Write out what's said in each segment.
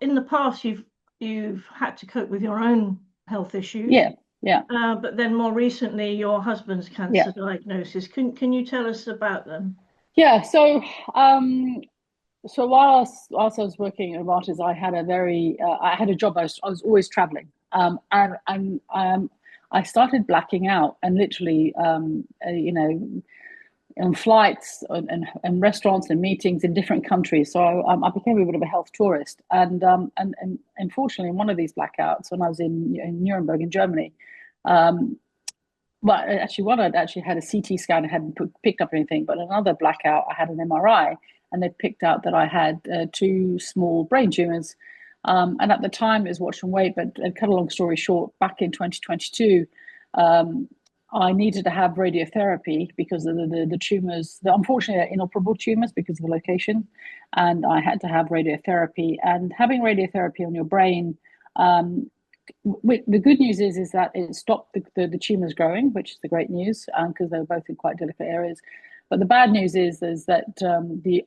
in the past you've had to cope with your own health issues. Yeah, yeah, But then more recently, your husband's yeah, cancer diagnosis. Can you tell us about them? yeah. So whilst I was working at Novartis, I had a job. I was always traveling, and I started blacking out and literally, on flights and restaurants and meetings in different countries. So I became a bit of a health tourist, and unfortunately, in one of these blackouts, when I was in Nuremberg in Germany, um, well, actually, one I'd actually had a CT scan, I hadn't picked up anything, but another blackout, I had an MRI, and they picked out that I had two small brain tumors. And at the time, it was watch and wait, but to cut a long story short, back in 2022, um, I needed to have radiotherapy because of the tumors. Unfortunately, they're inoperable tumors because of the location, and I had to have radiotherapy. And having radiotherapy on your brain, um, the good news is that it stopped the tumors growing, which is the great news, because they were both in quite delicate areas. But the bad news is that the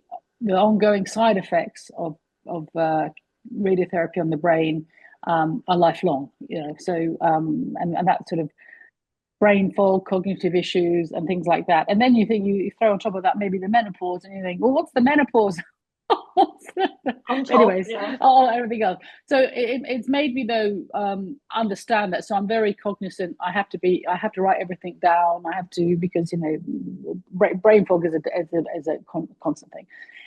ongoing side effects of radiotherapy on the brain are lifelong. And that sort of brain fog, cognitive issues, and things like that. And then you throw on top of that maybe the menopause, and you think, well, what's the menopause? On top, Anyways, yeah. everything else. So it's made me though understand that. So I'm very cognizant. I have to write everything down. I have to, because brain fog is a constant thing.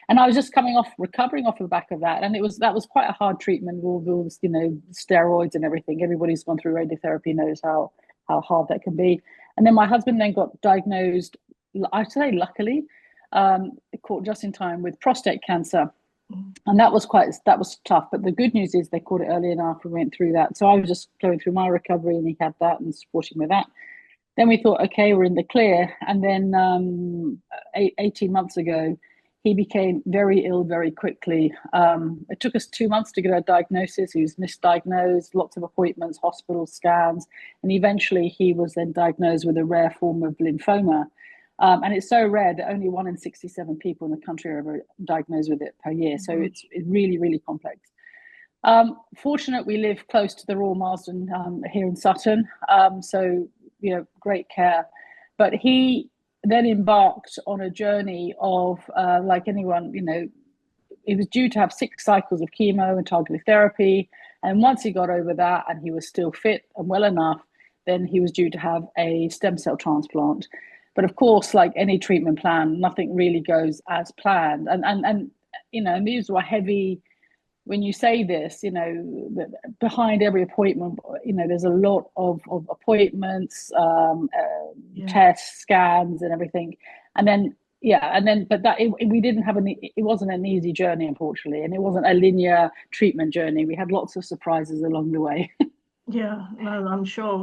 And I was just recovering off the back of that, and that was quite a hard treatment with all those steroids and everything. Everybody who's gone through radiotherapy knows how hard that can be. And then my husband then got diagnosed, I'd say luckily, caught just in time with prostate cancer. And that was tough. But the good news is they caught it early enough. We went through that. So I was just going through my recovery, and he had that and supporting with that. Then we thought, okay, we're in the clear. And then 18 months ago, he became very ill very quickly. It took us 2 months to get a diagnosis. He was misdiagnosed, lots of appointments, hospital scans, and eventually he was then diagnosed with a rare form of lymphoma. And it's so rare that only 1 in 67 people in the country are ever diagnosed with it per year. So it's really, really complex. Fortunate we live close to the Royal Marsden here in Sutton, so great care. But he then embarked on a journey of like anyone, he was due to have 6 cycles of chemo and targeted therapy, and once he got over that and he was still fit and well enough, then he was due to have a stem cell transplant. But of course, like any treatment plan, nothing really goes as planned, and these were heavy. When you say this, behind every appointment, there's a lot of appointments, Yeah. tests, scans, and everything. And then, but we didn't have it wasn't an easy journey, unfortunately, and it wasn't a linear treatment journey. We had lots of surprises along the way. Yeah, no, I'm sure.